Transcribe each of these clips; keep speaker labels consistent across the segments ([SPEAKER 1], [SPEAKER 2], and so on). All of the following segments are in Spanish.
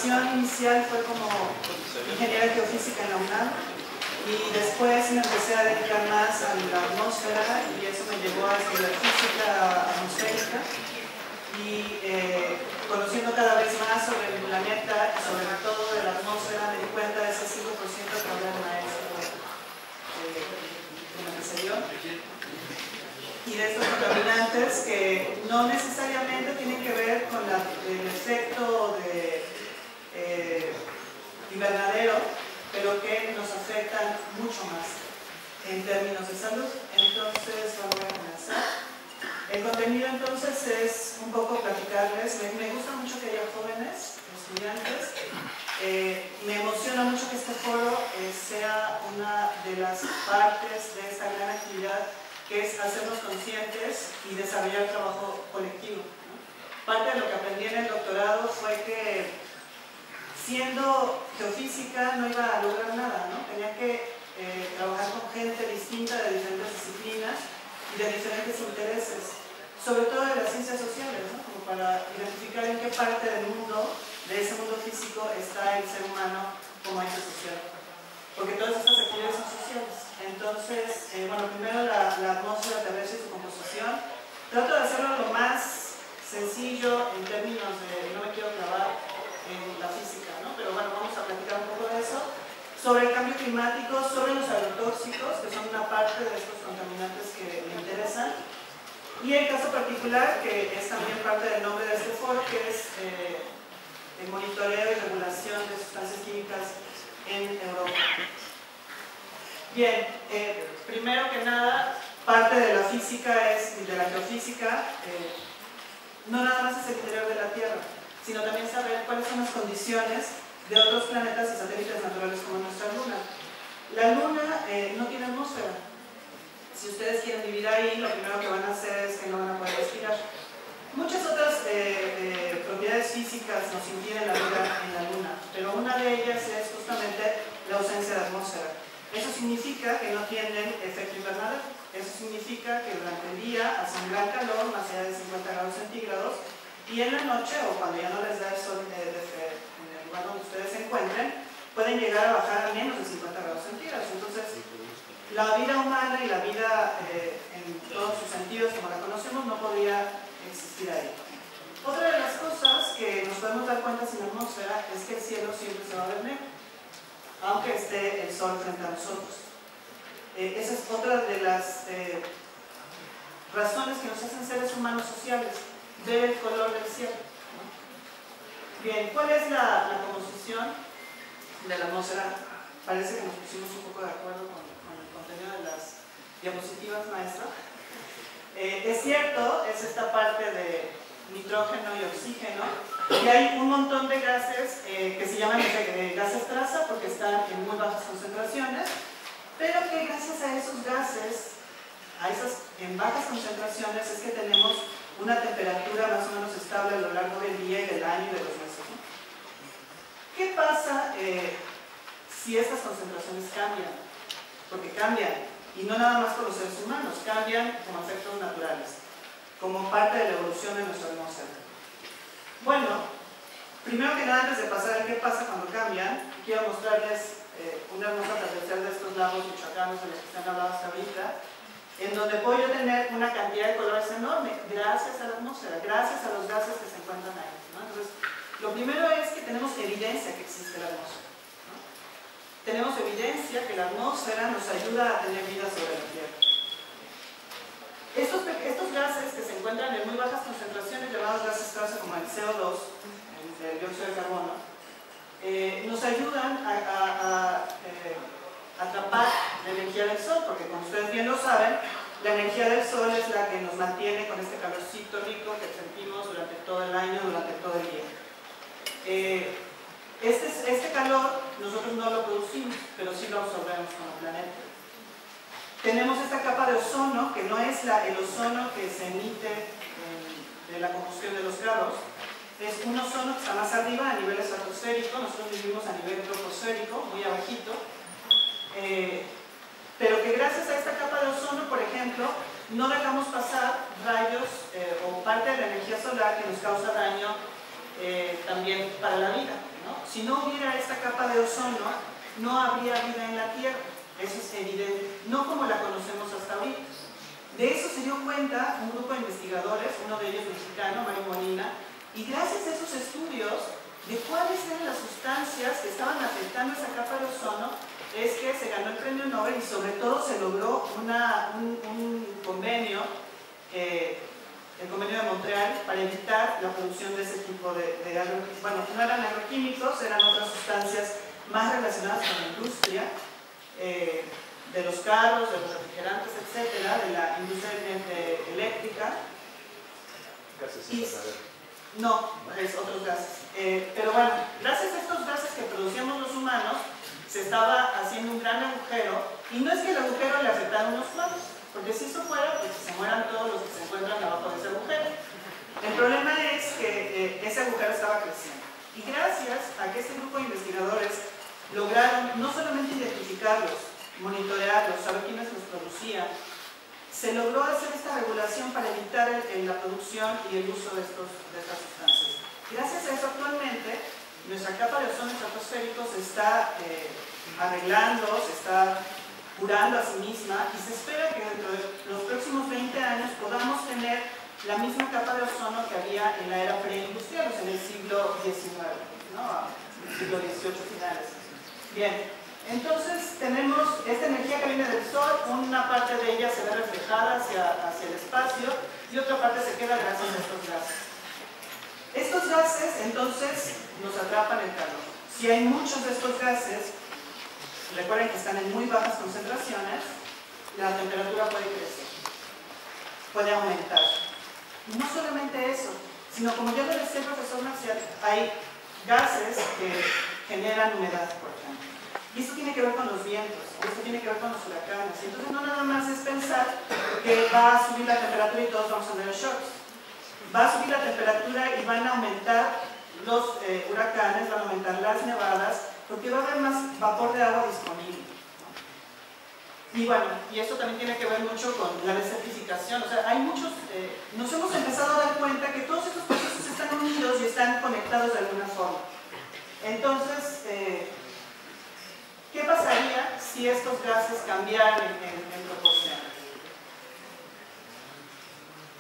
[SPEAKER 1] formación inicial fue como ingeniera geofísica en la UNAM y después me empecé a dedicar más a la atmósfera y eso me llevó a estudiar física atmosférica y conociendo cada vez más sobre el planeta y sobre todo de la atmósfera me di cuenta de ese 5% que hablaba el maestro en la que se dio y de estos contaminantes que no necesariamente tienen que ver con el efecto de invernadero, pero que nos afectan mucho más en términos de salud. Entonces, vamos a comenzar. El contenido entonces es un poco platicarles. Me gusta mucho que haya jóvenes, estudiantes. Me emociona mucho que este foro sea una de las partes de esta gran actividad que es hacernos conscientes y desarrollar trabajo colectivo, ¿no? Parte de lo que aprendí en el doctorado fue que siendo geofísica no iba a lograr nada, ¿no? Tenía que trabajar con gente distinta de diferentes disciplinas y de diferentes intereses, sobre todo de las ciencias sociales, ¿no? Como para identificar en qué parte del mundo, de ese mundo físico, está el ser humano como ente social. Porque todas estas actividades son sociales. Entonces, bueno, primero la atmósfera terrestre y su composición. Trato de hacerlo lo más sencillo en términos de, no me quiero clavar en la física, ¿no? Pero bueno, vamos a platicar un poco de eso. Sobre el cambio climático, sobre los agrotóxicos, que son una parte de estos contaminantes que me interesan. Y el caso particular, que es también parte del nombre de este foro, que es el monitoreo y regulación de sustancias químicas en Europa. Bien, primero que nada, parte de la física y de la geofísica, no nada más es el interior de la Tierra, sino también saber cuáles son las condiciones de otros planetas y satélites naturales como nuestra Luna. La Luna no tiene atmósfera. Si ustedes quieren vivir ahí, lo primero que van a hacer es que no van a poder respirar. Muchas otras propiedades físicas nos impiden la vida en la Luna, pero una de ellas es justamente la ausencia de atmósfera. Eso significa que no tienen efecto invernadero. Eso significa que durante el día hace un gran calor, más allá de 50 grados centígrados, y en la noche, o cuando ya no les da el sol en el lugar donde ustedes se encuentren, pueden llegar a bajar a menos de 50 grados centígrados. Entonces, la vida humana y la vida en todos sus sentidos, como la conocemos, no podría existir ahí. Otra de las cosas que nos podemos dar cuenta sin atmósfera es que el cielo siempre se va a ver negro, aunque esté el sol frente a nosotros. Esa es otra de las razones que nos hacen seres humanos sociales, ver el color del cielo, ¿no? Bien, ¿cuál es la composición de la atmósfera? Parece que nos pusimos un poco de acuerdo con el contenido de las diapositivas, maestra. Es cierto, es esta parte de nitrógeno y oxígeno, y hay un montón de gases que se llaman gases traza porque están en muy bajas concentraciones, pero que gracias a esos gases, en bajas concentraciones, es que tenemos una temperatura más o menos estable a lo largo del día y del año y de los meses, ¿no? ¿Qué pasa si estas concentraciones cambian? Porque cambian. Y no nada más por los seres humanos, cambian como efectos naturales, como parte de la evolución de nuestra atmósfera. Bueno, primero que nada, antes de pasar en qué pasa cuando cambian, quiero mostrarles un hermoso atardecer de estos lagos michoacanos de los que se han hablado hasta ahorita, en donde puedo yo tener una cantidad de colores enorme, gracias a la atmósfera, gracias a los gases que se encuentran ahí, ¿no? Entonces, lo primero es que tenemos evidencia que existe la atmósfera. Tenemos evidencia que la atmósfera nos ayuda a tener vida sobre la Tierra. Estos gases que se encuentran en muy bajas concentraciones, llamados gases traza como el CO2, el dióxido de carbono, nos ayudan a atrapar la energía del Sol, porque como ustedes bien lo saben, la energía del Sol es la que nos mantiene con este calorcito rico que sentimos durante todo el año, durante todo el día. Este calor nosotros no lo producimos, pero sí lo absorbemos como planeta. Tenemos esta capa de ozono, que no es el ozono que se emite de la combustión de los carros, es un ozono que está más arriba a nivel estratosférico, nosotros vivimos a nivel troposférico, muy abajito, pero que gracias a esta capa de ozono, por ejemplo, no dejamos pasar rayos o parte de la energía solar que nos causa daño también para la vida, ¿no? Si no hubiera esta capa de ozono, no habría vida en la Tierra. Eso es evidente, no como la conocemos hasta ahorita. De eso se dio cuenta un grupo de investigadores, uno de ellos mexicano, Mario Molina, y gracias a esos estudios de cuáles eran las sustancias que estaban afectando esa capa de ozono, es que se ganó el premio Nobel y sobre todo se logró un convenio, el convenio de Montreal, para evitar la producción de ese tipo de agroquímicos. Bueno, no eran agroquímicos, eran otras sustancias más relacionadas con la industria, de los carros, de los refrigerantes, etcétera, de la industria eléctrica. No, es otros gases. Pero bueno, gracias a estos gases que producíamos los humanos, se estaba haciendo un gran agujero, y no es que el agujero le afectara a unos cuantos, porque si eso fuera, pues se mueran todos los que se encuentran abajo de ese agujero. El problema es que ese agujero estaba creciendo. Y gracias a que este grupo de investigadores lograron no solamente identificarlos, monitorearlos, saber quiénes los producían, se logró hacer esta regulación para evitar la producción y el uso de estas sustancias. Gracias a eso, actualmente, nuestra capa de ozono estratosférico se está arreglando, se está curando a sí misma, y se espera que dentro de los próximos 20 años podamos tener la misma capa de ozono que había en la era preindustrial, o sea, en el siglo XIX, ¿no? El siglo XVIII finales. Bien, entonces tenemos esta energía que viene del Sol, una parte de ella se ve reflejada hacia el espacio y otra parte se queda gracias a estos gases. Estos gases entonces nos atrapan el calor. Si hay muchos de estos gases, recuerden que están en muy bajas concentraciones, la temperatura puede crecer, puede aumentar. Y no solamente eso, sino como ya lo decía el profesor Marcial, hay gases que generan humedad, por ejemplo. Y esto tiene que ver con los vientos, esto tiene que ver con los huracanes. Entonces no nada más es pensar que va a subir la temperatura y todos vamos a tener shocks. Va a subir la temperatura y van a aumentar los huracanes, van a aumentar las nevadas, porque va a haber más vapor de agua disponible. Y bueno, y esto también tiene que ver mucho con la desertificación. O sea, hay muchos, nos hemos empezado a dar cuenta que todos estos procesos están unidos y están conectados de alguna forma. Entonces, ¿qué pasaría si estos gases cambiaran en proporción?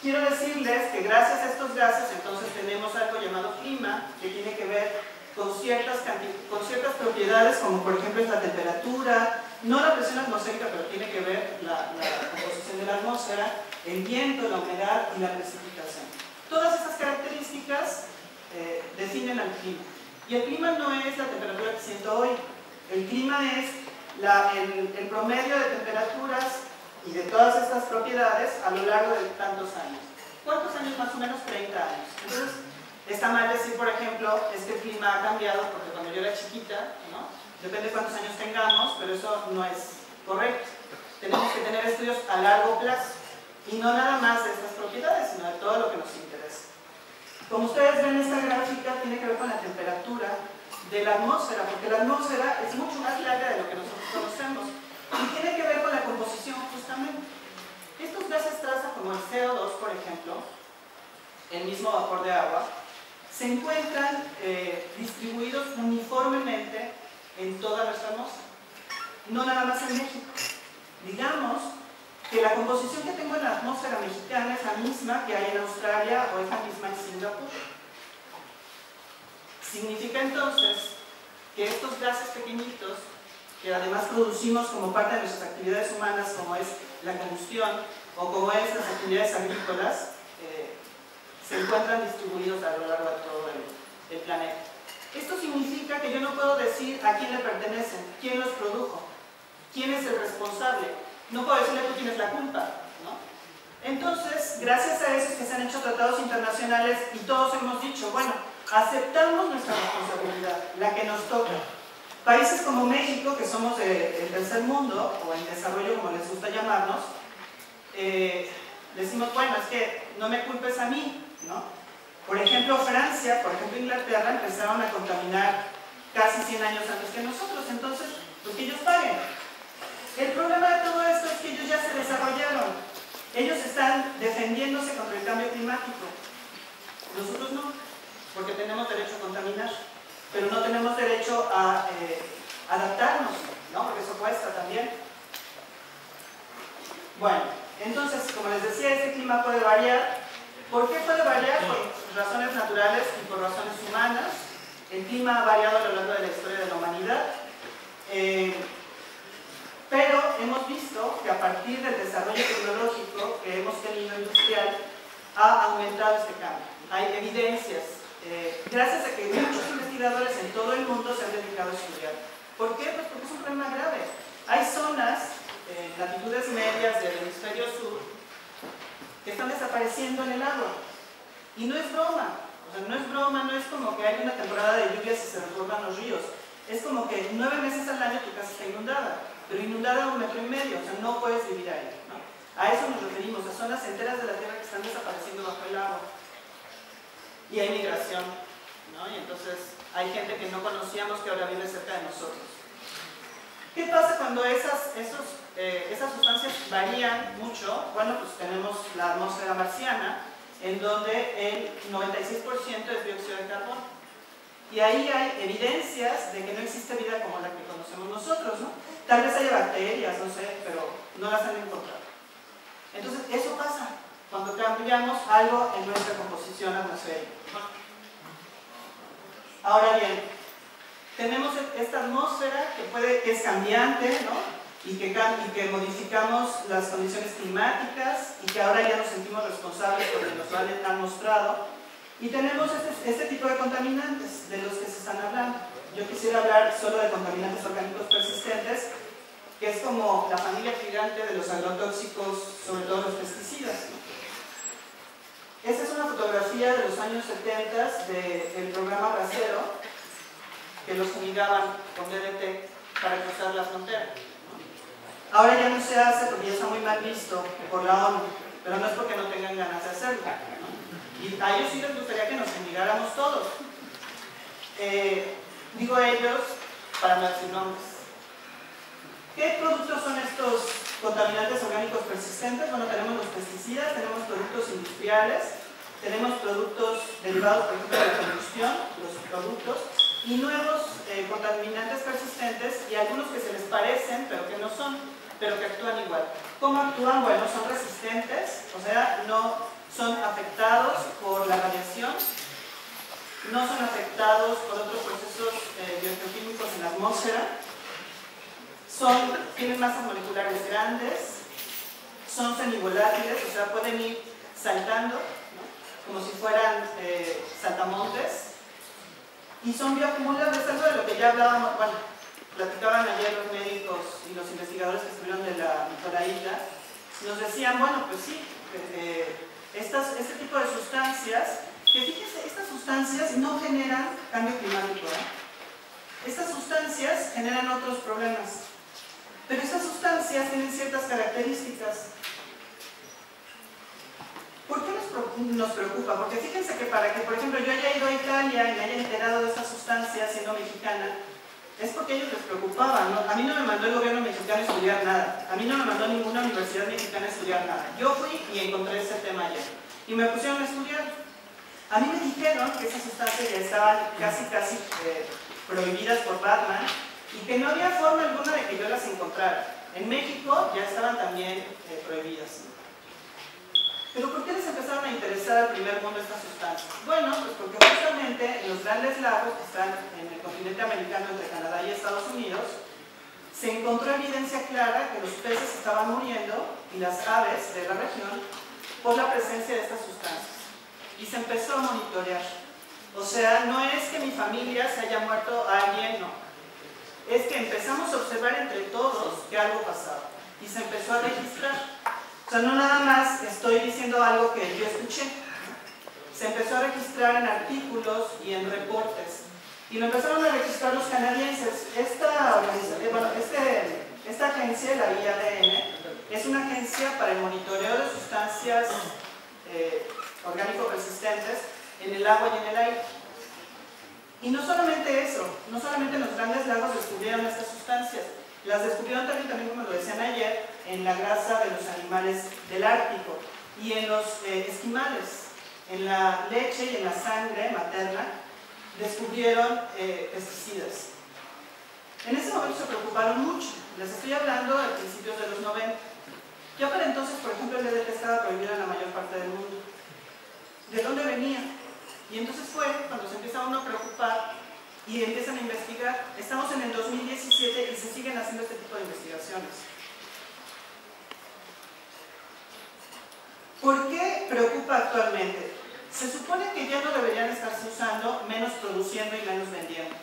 [SPEAKER 1] Quiero decirles que gracias a estos gases entonces tenemos algo llamado clima, que tiene que ver con ciertas propiedades, como por ejemplo es la temperatura, no la presión atmosférica, pero tiene que ver la composición de la atmósfera, el viento, la humedad y la precipitación. Todas estas características definen al clima. Y el clima no es la temperatura que siento hoy. El clima es el promedio de temperaturas y de todas estas propiedades a lo largo de tantos años. ¿Cuántos años? Más o menos 30 años. Entonces, está mal decir, por ejemplo, es que el clima ha cambiado porque cuando yo era chiquita, ¿no? Depende de cuántos años tengamos, pero eso no es correcto. Tenemos que tener estudios a largo plazo y no nada más de estas propiedades, sino de todo lo que nos interesa. Como ustedes ven, esta gráfica tiene que ver con la temperatura de la atmósfera, porque la atmósfera es mucho más larga de lo que nosotros conocemos y tiene que ver con la composición justamente. Estos gases traza, como el CO2, por ejemplo, el mismo vapor de agua, se encuentran distribuidos uniformemente en toda nuestra atmósfera, no nada más en México. Digamos que la composición que tengo en la atmósfera mexicana es la misma que hay en Australia o es la misma en Singapur. Significa entonces que estos gases pequeñitos, que además producimos como parte de nuestras actividades humanas, como es la combustión o como es las actividades agrícolas, se encuentran distribuidos a lo largo de todo el planeta. Esto significa que yo no puedo decir a quién le pertenecen, quién los produjo, quién es el responsable. No puedo decirle tú tienes la culpa, ¿no? Entonces, gracias a eso es que se han hecho tratados internacionales y todos hemos dicho, bueno, aceptamos nuestra responsabilidad, la que nos toca. Países como México, que somos el tercer mundo, o en desarrollo como les gusta llamarnos, decimos, bueno, es que no me culpes a mí, ¿no? Por ejemplo, Francia, por ejemplo, Inglaterra empezaron a contaminar casi 100 años antes que nosotros, entonces, pues que ellos paguen. El problema de todo esto es que ellos ya se desarrollaron, ellos están defendiéndose contra el cambio climático, nosotros no, porque tenemos derecho a contaminar. pero no tenemos derecho a adaptarnos, ¿no? Porque eso cuesta también. Bueno, entonces, como les decía, este clima puede variar. ¿Por qué puede variar? Por razones naturales y por razones humanas. El clima ha variado a lo largo de la historia de la humanidad. Pero hemos visto que a partir del desarrollo tecnológico que hemos tenido industrial, ha aumentado este cambio. Hay evidencias, gracias a que muchos investigadores en todo el mundo se han dedicado a estudiar. ¿Por qué? Pues porque es un problema grave. Hay zonas, latitudes medias del hemisferio sur, que están desapareciendo en el agua. Y no es broma. O sea, no es broma, no es como que hay una temporada de lluvias y se desbordan los ríos. Es como que 9 meses al año tu casa está inundada, pero inundada a 1,5 metros, o sea, no puedes vivir ahí, ¿no? A eso nos referimos, a zonas enteras de la tierra que están desapareciendo bajo el agua. Y hay migración, ¿no? Y entonces hay gente que no conocíamos que ahora vive cerca de nosotros. ¿Qué pasa cuando esas sustancias varían mucho? Bueno, pues tenemos la atmósfera marciana, en donde el 96% es dióxido de carbono. Y ahí hay evidencias de que no existe vida como la que conocemos nosotros, ¿no? Tal vez haya bacterias, no sé, pero no las han encontrado. Entonces, eso pasa cuando cambiamos algo en nuestra composición atmosférica. Ahora bien, tenemos esta atmósfera que es cambiante, ¿no? Y que modificamos las condiciones climáticas y que ahora ya nos sentimos responsables porque nos lo han mostrado. Y tenemos este tipo de contaminantes de los que se están hablando. Yo quisiera hablar solo de contaminantes orgánicos persistentes, que es como la familia gigante de los agrotóxicos, sobre todo los pesticidas. Esta es una fotografía de los años 70 del programa Bracero, que los fumigaban con DDT para cruzar la frontera. Ahora ya no se hace porque ya está muy mal visto por la ONU, pero no es porque no tengan ganas de hacerlo. Y a ellos sí les gustaría que nos fumigáramos todos. Digo ellos para no decir nombres. ¿Qué productos son estos contaminantes orgánicos persistentes? Bueno, tenemos los pesticidas, tenemos productos industriales, tenemos productos derivados, por ejemplo, de la combustión, los productos, y nuevos contaminantes persistentes y algunos que se les parecen, pero que no son, pero que actúan igual. ¿Cómo actúan? Bueno, son resistentes, o sea, no son afectados por la radiación, no son afectados por otros procesos biogeoquímicos en la atmósfera, tienen masas moleculares grandes, son semivolátiles, o sea, pueden ir saltando, ¿no? Como si fueran saltamontes, y son bioacumulables, algo de lo que ya hablábamos, bueno, platicaban ayer los médicos y los investigadores que estuvieron de la isla, nos decían, bueno, pues sí, este tipo de sustancias, que fíjense, estas sustancias no generan cambio climático, ¿eh? Estas sustancias generan otros problemas, pero estas sustancias tienen ciertas características. ¿Por qué nos preocupa? Porque fíjense que para que, por ejemplo, yo haya ido a Italia y me haya enterado de estas sustancias siendo mexicana, es porque a ellos les preocupaba, ¿no? A mí no me mandó el gobierno mexicano a estudiar nada, a mí no me mandó ninguna universidad mexicana a estudiar nada. Yo fui y encontré ese tema allá y me pusieron a estudiar. A mí me dijeron que esas sustancias ya estaban casi prohibidas por Batman y que no había forma alguna de que yo las encontrara. En México ya estaban también prohibidas. ¿Pero por qué les empezaron a interesar al primer mundo estas sustancias? Bueno, pues porque justamente en los grandes lagos que están en el continente americano entre Canadá y Estados Unidos, se encontró evidencia clara que los peces estaban muriendo y las aves de la región por la presencia de estas sustancias. Y se empezó a monitorear. O sea, no es que mi familia se haya muerto alguien, no. Es que empezamos a observar entre todos que algo pasaba. Y se empezó a registrar. O sea, no nada más estoy diciendo algo que yo escuché. Se empezó a registrar en artículos y en reportes. Y lo empezaron a registrar los canadienses. Esta agencia, la IADN, es una agencia para el monitoreo de sustancias orgánico-persistentes en el agua y en el aire. Y no solamente eso, no solamente en los grandes lagos descubrieron estas sustancias, las descubrieron también, como lo decían ayer, en la grasa de los animales del Ártico y en los esquimales, en la leche y en la sangre materna descubrieron pesticidas. En ese momento se preocuparon mucho. Les estoy hablando de principios de los 90. Ya para entonces, por ejemplo, el DDT estaba prohibido en la mayor parte del mundo. ¿De dónde venía? Y entonces fue cuando se empieza uno a preocupar y empiezan a investigar. Estamos en el 2017 y se siguen haciendo este tipo de investigaciones. ¿Por qué preocupa actualmente? Se supone que ya no deberían estarse usando, menos produciendo y menos vendiendo.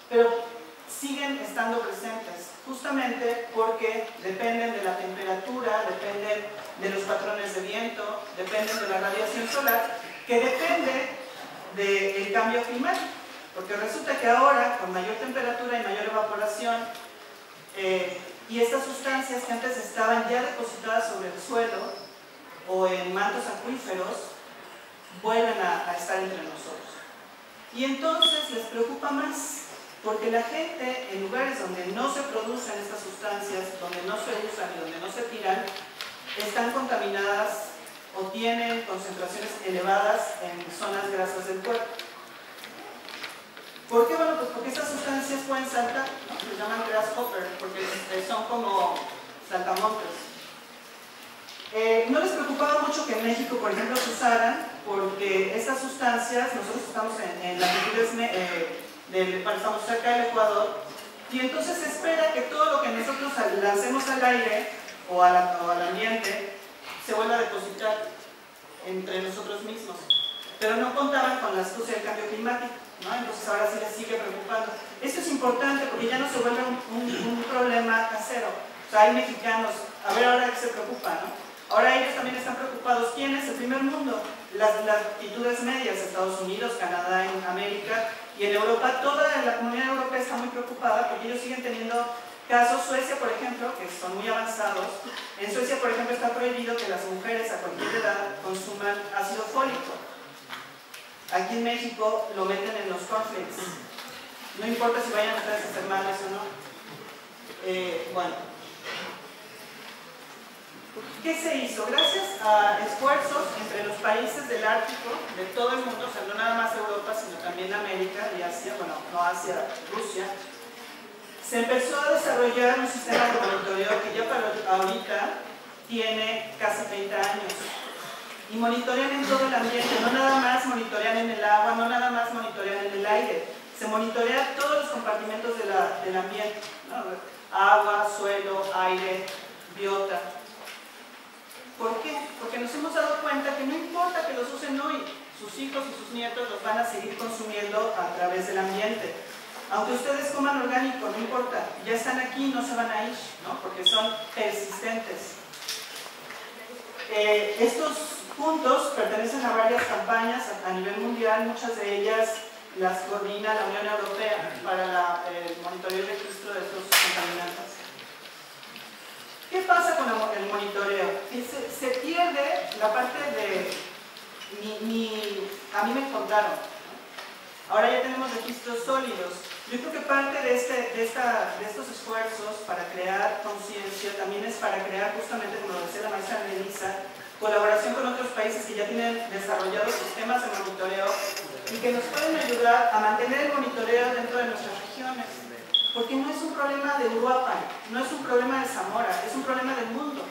[SPEAKER 1] Pero siguen estando presentes, justamente porque dependen de la temperatura, dependen de los patrones de viento, dependen de la radiación solar, que depende del cambio climático. Porque resulta que ahora, con mayor temperatura y mayor evaporación, y estas sustancias que antes estaban ya depositadas sobre el suelo o en mantos acuíferos, vuelven a estar entre nosotros. Y entonces les preocupa más, porque la gente, en lugares donde no se producen estas sustancias, donde no se usan y donde no se tiran, están contaminadas o tienen concentraciones elevadas en zonas grasas del cuerpo. ¿Por qué? Bueno, pues porque estas sustancias pueden saltar, ¿no? Se llaman grasshopper, porque son como saltamontes. No les preocupaba mucho que en México, por ejemplo, se usaran, porque estas sustancias, nosotros estamos en latitudes estamos cerca del Ecuador, y entonces se espera que todo lo que nosotros lancemos al aire o al ambiente se vuelva a depositar entre nosotros mismos. Pero no contaban con la astucia del cambio climático, ¿no? Entonces ahora sí les sigue preocupando. Esto es importante porque ya no se vuelve un problema casero. O sea, hay mexicanos, a ver ahora qué se preocupa, ¿no? Ahora ellos también están preocupados. ¿Quién es el primer mundo? Las latitudes medias, Estados Unidos, Canadá, en América y en Europa. Toda la comunidad europea está muy preocupada porque ellos siguen teniendo casos. Suecia, por ejemplo, que son muy avanzados. En Suecia, por ejemplo, está prohibido que las mujeres a cualquier edad consuman ácido fólico. Aquí en México lo meten en los cornflakes. No importa si vayan ustedes a ser madres o no. Bueno. ¿Qué se hizo? Gracias a esfuerzos entre los países del Ártico, de todo el mundo, o sea, no nada más Europa, sino también América y Asia, bueno, no Asia, Rusia, se empezó a desarrollar un sistema de monitoreo que ya para ahorita tiene casi 30 años. Y monitorean en todo el ambiente, no nada más monitorean en el agua, no nada más monitorean en el aire, se monitorean todos los compartimentos del ambiente, ¿no? Agua, suelo, aire, biota. ¿Por qué? Porque nos hemos dado cuenta que no importa que los usen hoy, sus hijos y sus nietos los van a seguir consumiendo a través del ambiente. Aunque ustedes coman orgánico, no importa, ya están aquí, no se van a ir, ¿no? Porque son persistentes. Estos puntos pertenecen a varias campañas a nivel mundial, muchas de ellas las coordina la Unión Europea para el monitoreo y registro de estos contaminantes. ¿Qué pasa con el monitoreo? Se pierde la parte de a mí me contaron, ¿no? Ahora ya tenemos registros sólidos. Yo creo que parte de estos esfuerzos para crear conciencia también es para crear justamente, como decía la maestra Melissa, colaboración con otros países que ya tienen desarrollados sistemas de monitoreo y que nos pueden ayudar a mantener el monitoreo dentro de nuestras regiones. Porque no es un problema de Uruapan, no es un problema de Zamora, es un problema del mundo.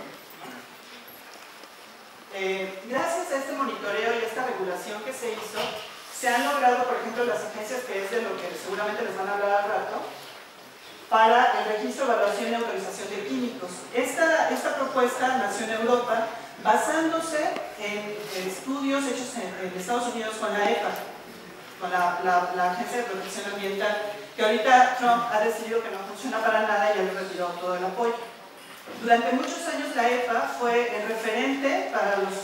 [SPEAKER 1] Gracias a este monitoreo y a esta regulación que se hizo, se han logrado, por ejemplo, las agencias, que es de lo que seguramente les van a hablar al rato, para el registro, evaluación y autorización de químicos. Esta propuesta nació en Europa basándose en estudios hechos en Estados Unidos con la EPA, con la Agencia de Protección Ambiental, que ahorita Trump ha decidido que no funciona para nada y ya le retiró todo el apoyo. Durante muchos años la EPA fue el referente para los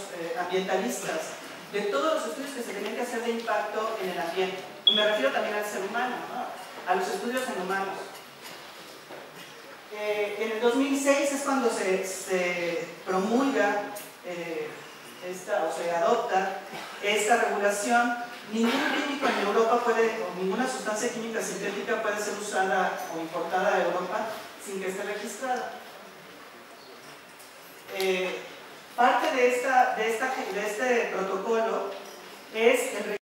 [SPEAKER 1] ambientalistas de todos los estudios que se tenían que hacer de impacto en el ambiente. Y me refiero también al ser humano, ¿no? A los estudios en humanos. En el 2006 es cuando se promulga o se adopta esta regulación. Ningún químico en Europa o ninguna sustancia química sintética puede ser usada o importada de Europa sin que esté registrada. Parte de este protocolo es el